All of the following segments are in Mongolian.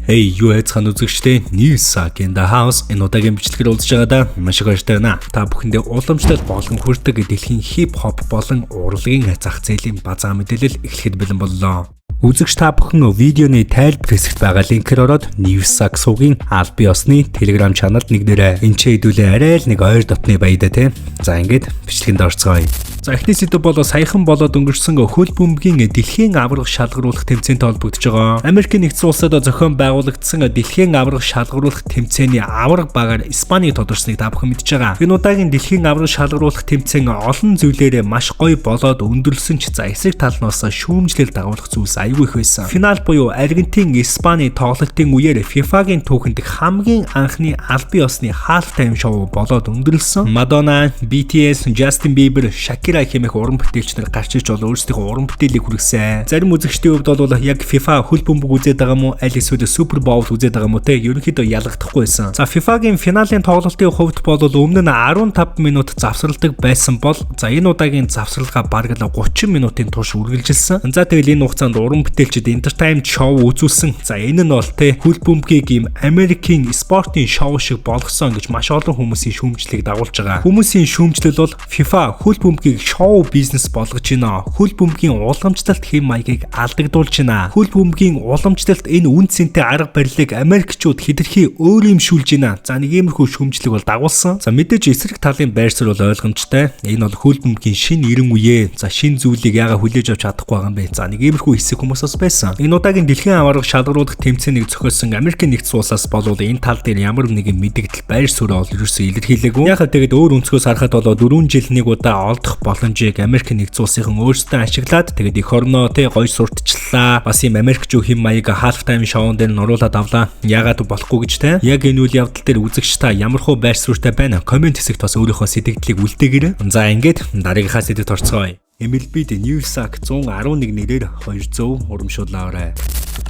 Hey, юу хайцхан үзэгчдээ Newsak in the house энэ удаагийн бичлэгээр уулзж байгаадаа маш их баяртай байна. Та бүхэндээ уламжлал болгон хүрдэг дэлхийн хип хоп болон урлагийн зах зээлийн базаа мэдээлэл эхлэхэд бэлэн боллоо. Үзэгч та бүхэн видеоны тайлбар хэсэгт байгаа линкээр ороод Newsak сувгийн аль бие усны Telegram чаналд нэгнээрээ энэ ч хэдүүлээ арай л нэг ойр дотны баядаа те. За ингээд бичлэгэнд орцгоё. За эхний сэдв бол саяхан болоод өнгөрсөн хөл бөмбөгийн дэлхийн аварга шалгаруулах тэмцээнтэй холбогдож байгаа. Америкийн нэгдсэн улсад зохион байгуулагдсан дэлхийн аварга шалгаруулах тэмцээний аварга багаар Испанийг тодорчсныг та бүхэн мэдж байгаа. Энэ удаагийн дэлхийн аварга шалгаруулах тэмцээн олон зүйлээрээ маш гоё болоод өндөрлсөн ч за эсрэг талнаас шүүмжлэл дагуулах зүйлс аюул их байсан. Финал буюу Аргентин Испани тоглолтын үеэр FIFA-гийн түүхэнд хамгийн анхны аль бие усны half time шоу болоод өндөрлсөн. Madonna, BTS, Justin Bieber, Shakira хэмээх уран бүтээлч нар гарч иж бол өөрсдийнхөө уран бүтээлийг хүргэсэн. Зарим үзэгчдийн хувьд бол яг FIFA хөл бөмбөг үзээд байгаа мó аль эсвэл Super Bowl үзээд байгаа мó те ерөнхийдөө ялгахдахгүй байсан. За FIFA-гийн финалийн тоглолтын хувьд бол өмнө нь 15 минут завсарладаг байсан бол за энэ удаагийн завсралгаа бараг 30 минутын турш үргэлжилсэн. За тэгэл энэ хугацаанд уран бүтээлчид entertainment show үзүүлсэн. За энэ нь бол те хөл бөмбөгийг ийм Америкийн спортын шоу шиг болгосон гэж маш олон хүмүүсийн шүүмжлэлийг дагуулж байгаа. Хүмүүсийн шүүмжлэл бол FIFA хөл бөмбөгийг шоу бизнес болгож байна. Хөл бөмбөгийн уламжлалт хэм маягийг алдагдуулж байна. Хөл бөмбөгийн уламжлалт энэ үн цэнтэй арга барилыг Америкчууд хэтэрхий өөрөмшүүлж байна. За нэг иймэрхүү шүүмжлэг бол дагуулсан. За мэдээж эсрэг талын байр суурь бол ойлгомжтой. Энэ бол хөл бөмбөгийн шинэ эрен үе. За шинэ зүйлийг яага хүлээж авч чадахгүй байгаа юм бэ. За нэг иймэрхүү хэсэг хүмүүс бас байсан. Энэ удаагийн дэлхийн аварга шалгаруулах тэмцээнийг зохиосон Америкийн нэгдсэн улсаас болов энэ тал дээр ямар нэгэн мэдээлэл байр суурь ол ерөөсөө илэрхийлээгүй. Яг тэгээд өөр өнцгөөс харахад бол 4 жил нэг удаа олдох боломжийг Америкийн нэгдсэн улсын өөрсдөө ашиглаад тэгээд эх орноо тий гоё сурталчлаа. Бас юм Америкчуу хэм маяг half time шоунд дээр нуруулаад авлаа. Яагаад болохгүй гэж те. Яг энэ үйл явдал дээр үзэгч та ямархуу байр суурьтай байна? Комент хэсэгт бас өөрийнхөө сэтгэлдлийг үлдээгээрэй. За ингээд дараагийнхаа сэдвт орцгоё. MLB-д Newsak 111 нэрээр 200 урамшуулаарай.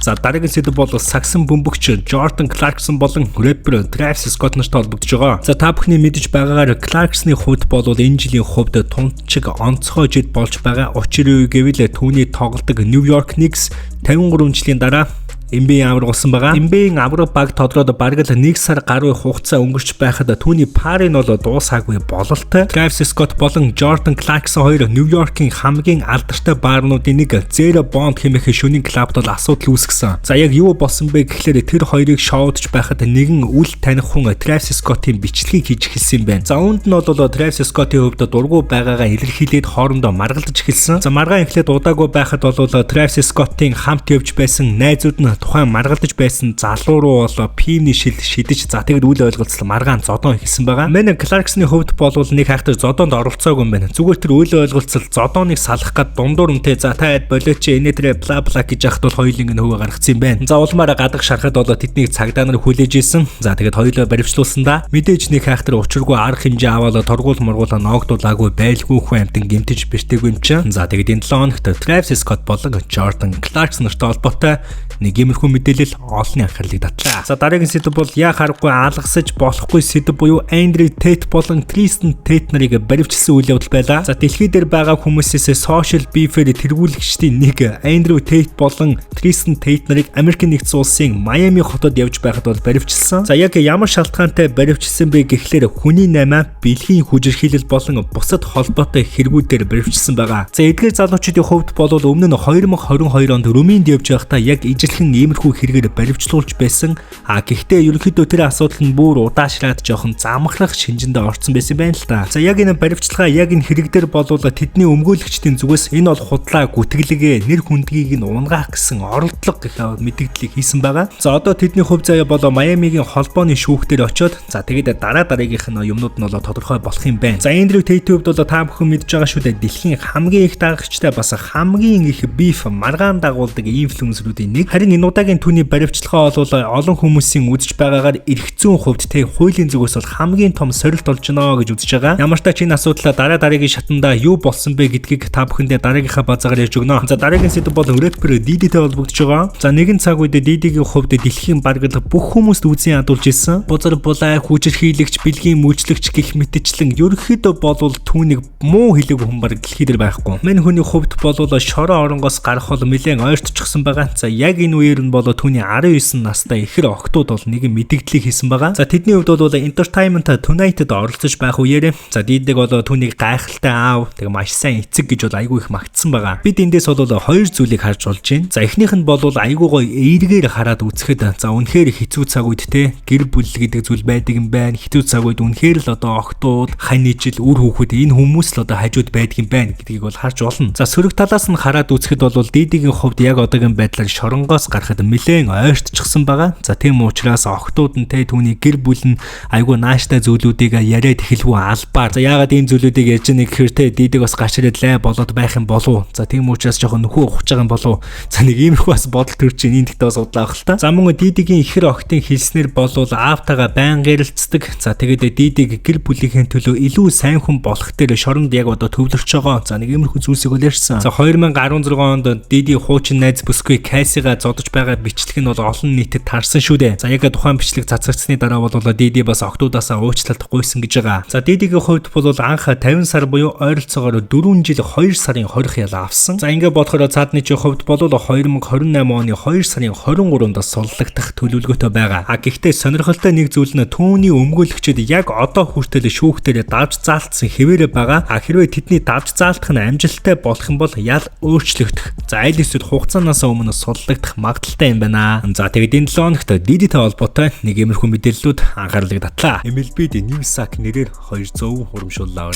За дараагийн сэдв бол сагсан бөмбөгч Jordan Clarkson болон рэпер Travis Scott нартай холбогдож байгаа. За та бүхний мэдж байгаагаар Clarkson-ы хувьд бол энэ жилийн хувьд тунчиг онцгой жил болж байгаа. Учир юу гэвэл түүний тоглодог New York Knicks 53 жилийн дараа NBA аварга болсон байгаа. NBA аварга баг тодроод бараг л 1 сар гаруй хугацаа өнгөрч байхад түүний пари нь бол дуусаагүй бололтой. Travis Scott болон Jordan Clarkson хоёр New York-ийн хамгийн алдартай баарнуудын нэг Zero Bond хэмээх шөнийн клубт бол асуудал үүсгэсэн. За яг юу болсон бэ гэхлээр тэр хоёрыг шоудж байхад нэгэн үл таних хүн Travis Scott-ийн бичлэгийг хийж эхэлсэн байна. За үүнд нь бол Travis Scott-ийн хувьд дургу байгаагаа илэрхийлээд хоорондоо маргалдаж эхэлсэн. За маргаан эхлээд удаагүй байхад бол Travis Scott-ийн хамт явж байсан найзууд нь тухайн маргалдаж байсан залуу руу бол пивний шил шидэж за тэгэд үл ойлголцол маргаан зодон ихсэн байгаа. Мэн Clarkson-ы хувьд бол нэг хайхтар зодонд оролцоогүй юм байна. Зүгээр тэр үл ойлголцол зодоныг салах гад дундуур үнтэй за та болооч энэ тэр бла бла гэж яхад бол хоёулын нь хөвөө гаргацсан юм байна. За улмаараа гадаг шарахад бол тэднийг цагдаа нар хүлээж исэн. За тэгэд хоёулаа баривчлуулсан да. Мэдээж нэг хайхтар учиргүй арга хэмжээ аваад торгуул моргуулаа ноогдуулаагүй байлгүй хүн амтан гэмтэж бэртээгүй юм чинь. За тэгэд энэ 7 хоногт Travis Scott болон Jordan Clarkson нартай холбоотой нэг иймэрхүү мэдээлэл олонний анхаарлыг татлаа. За дараагийн сэдв бол яа харахгүй алгасаж болохгүй сэдв буюу Andrew Tate болон Tristan Tate нарыг баривчилсан үйл явдал байлаа. За дэлхий дээр байгаа хүмүүсээс social beef-ээр тэргүүлэгчдийн нэг Andrew Tate болон Tristan Tate нарыг Америкийн нэгдсэн улсын Майами хотод явж байхад бол баривчилсан. За яг ямар шалтгаантай баривчилсан бэ гэхлээр хүний 8 бэлгийн хүчирхийлэл болон бусад холбоотой хэрэгүүдээр баривчилсан байгаа. За эдгээр залуучуудын хувьд бол өмнө нь 2022 онд Румынд явж байхдаа яг ижилхэн иймэрхүү хэрэгээр баривчлуулж байсан. Гэхдээ ерөнхийдөө тэр асуудал нь бүр удаашраад жоохон замхрах шинжиндээ орсон байсан байна л да. За яг энэ баривчилгаа яг энэ хэрэг дээр бол тэдний өмгөөлөгчдийн зүгээс энэ бол худлаа гүтгэлгээ нэр хүндгийг нь унгаах гэсэн оролдлого гэх мэдээллийг хийсэн байгаа. За одоо тэдний хувь заяа бол Майамигийн холбооны шүүхтэр очоод за тэгээд дараагийнх нь юмнууд нь бол тодорхой болох юм байна. За Andrew Tate-ийн хувьд бол та бүхэн мэдж байгаа шүү дээ. Дэлхийн хамгийн их дагагчтай бас хамгийн их beef маргаан дагуулдаг инфлюенсерүүдийн нэг. Харин энэ удаагийн түүний баривчилгаа бол олон хүмүүсийн үзэж байгаагаар эрх зүйн хувьд хуулийн зүгээс бол хамгийн том сорилт болж байна гэж үзэж байгаа. Ямар ч тач энэ асуудлаа дараагийн шатанда юу болсон бэ гэдгийг та бүхэндээ дараагийнхаа базаагаар ярьж өгнө. За дараагийн сэдв бол рэпер Diddy-тэй холбогдож байгаа. За нэгэн цаг үед Diddy-гийн хувьд дэлхийн бараг бүх хүмүүст үзэн ядуулж ирсэн. Бузар булай хүчирхийлэгч, бэлгийн мөчлөгч гэх мэтчлэн ерөнхийдөө бол түүнийг муу хэлээгүй хүн бараг дэлхий дээр байхгүй. Мань хүний хувьд бол шороо оронгоос гарах бол нэлээд ойртчихсан байгаа. За яг энэ үеэр дээр нь болоо түүний 19 настай ихэр охтууд бол нэгэн мэдээллийг хийсэн байгаа. За тэдний хувьд бол Entertainment Tonight-д оролцож байх үеэр за Дидэг болоо түүнийг гайхалтай аав тэгээ маш сайн эцэг гэж бол айгүй их магтсан байгаа. Бид эндээс бол хоёр зүйлийг харж болж байна. За эхнийх нь бол айгүй гоё эергээр хараад үзэхэд за үнэхээр хэцүү цаг үед те гэр бүл гэдэг зүйл байдаг юм байна. Хэцүү цаг үед үнэхээр л одоо охтууд, хань ижил, үр хүүхэд энэ хүмүүс л одоо хажууд байдаг юм байна гэдгийг бол харж болно. За сөрөг талаас нь хараад үзэхэд бол Дидигийн хувьд яг одоогийн байдлаар шоронгоос гарахад нэлээд ойртчихсан байгаа. За тийм учраас охтууд нь те түүний гэр бүл нь айгүй нааштай зүйлүүдийг яриад эхэлгүй албаар. За яагаад энэ зүйлүүдийг ярьж байгааг гэхээр те Дидэг бас гашраад лай болоод байх юм болов. За тийм учраас жоохон нөхөө ухаж байгаа юм болов. За нэг иймэрхүү бас бодол төрж ийн энэ дэхтэй бас удлаах л та. За мөн Дидигийн ихэр охтын хэлснээр болвол аавтайгаа байн гэрэлцдэг. За тэгээд Дидэг гэр бүлийнхээ төлөө илүү сайн хүн болох дээр шоронд яг одоо төвлөрч байгаа. За нэг иймэрхүү зүйлсийг бол ярьсан. За 2016 онд Диди хуучин найз бүсгүй Кайсига зодож байгаа бичлэг нь бол олон нийтэд таарсан шүү дээ. За яг тухайн бичлэг цацагдсны дараа бол Диди бас охтуудаасаа уучлалт гуйсан гэж байгаа. За Дидигийн хувьд бол анх 50 сар буюу ойролцоогоор 4 жил 2 сарын 20 яла авсан. За ингээд бодохоор цаадны чинь хувьд бол 2028 оны 2 сарын 23-нд суллагдах төлөвлөгөөтэй байгаа. Гэхдээ сонирхолтой нэг зүйл нь түүний өмгөөлөгчд яг одоо хүртэл шүүхтээр давж заалтсан хэвээрээ байгаа. Хэрвээ тэдний давж заалтах нь амжилттай болох юм бол ял өөрчлөгдөх. За аль эсвэл хугацаанаас өмнө суллагдах магадaltaй юм байна. За тэгээд энэ 7 хоногт Дидитэй холбоотой нэг иймэрхүү мэдээллүүд анхаарлыг татлаа. MLB-д Newsak нэрээр 200 урамшууллаа.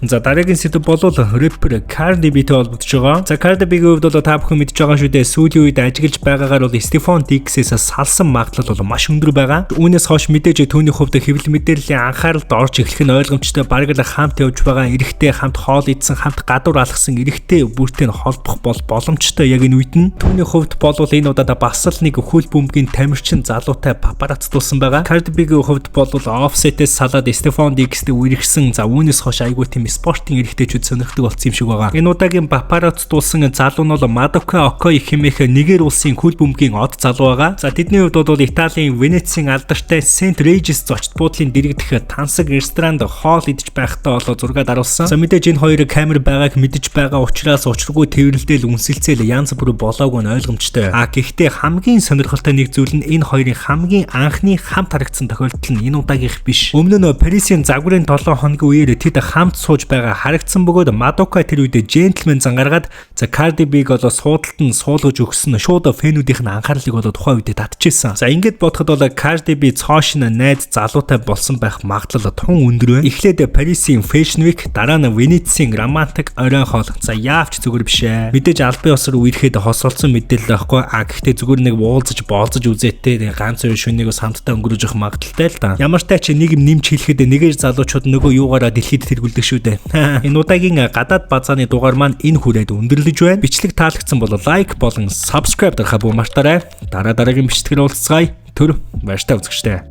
За дараагийн сэдв бол рэпер Cardi B-тэй холбогдож байгаа. За Cardi B-ийн хувьд бол та бүхэн мэдж байгаа шүү дээ. Сүүлийн үед ажиглаж байгаагаар бол Stefon Diggs-ээс салсан магадлал бол маш өндөр байгаа. Үүнээс хойш мэдээж түүний хувьд хэвлэл мэдээллийн анхааралд орж эхлэх нь ойлгомжтой. Бараг л хамт явж байгаа эрэгтэй, хамт хоол идсэн, хамт гадуур алхсан эрэгтэй бүртээ холбох бол боломжтой яг энэ үед нь. Түүний хувьд бол энэ удаа бас л нэг хөл бөмбөгийн тамирчин залуутай папарацдуулсан байгаа. Cardi B-ийн хувьд бол Offset-ээс салаад Stefon Diggs-тэй үргэлжсэн. За үүнээс хойш айгүй тийм спортын эрэгтэйчүүд сонирхдаг болсон юм шиг байгаа. Энэ удаагийн папарацдуулсан залуу нь бол Madoka Okoye хэмээх Нигер улсын хөл бөмбөгийн од залуу байгаа. За тэдний хувьд бол Италийн Венецийн алдартай Saint Regis зочд буудлын дэргэдэх тансаг ресторанд хоол идэж байхдаа бол зураг даруулсан. За мэдээж энэ хоёр камер байгааг мэдэж байгаа учраас учиргүй тэрвэрлдэл үнсэлцэл янз бүр болоогүй нь ойлгомжтой. Гэхдээ хамгийн сонирхолтой нэг зүйл нь энэ хоёрын хамгийн анхны хамт харагдсан тохиолдол нь энэ удаагийнх биш. Өмнө нь Парисын загварын 7 хоногийн үеэр тэд хамт сууж байгаа харагдсан бөгөөд Madoka тэр үед gentleman зан гаргаад за Cardi B-г бол суудалд нь суулгаж өгсөн шууд фэнүүдийнх нь анхаарлыг бол тухайн үед татчихсан. За ингээд бодоход бол Cardi B цоошин найз залуутай болсон байх магадлал тун өндөр байна. Эхлээд Парисын Fashion Week, дараа нь Венецийн романтик оройн хоол. За яавч зүгээр биш ээ. Мэдээж албан ёсоор үерхэд хосолцсон мэдээлэл байхгүй. Гэхдээ зүгээр нэг уулзаж боолзож үзээтэй ганц хоёр шөнөнийг самттай өнгөрөөж явах магадaltaй л да. Ямар ч тач нэг юм нэмж хэлэхэд нэгээр залуучууд нөгөө юугаараа дэлхийд тэргүүлдэг шүү дээ. Энэ удаагийн гадаад базааны дугаар маань энэ хүрээд өндөрлөж байна. Бичлэг таалагдсан бол лайк болон subscribe дарахаа бүү мартаарай. Дараагийн бичлэгээр уулзцгаая. Түр баяртай үзэгчтэй.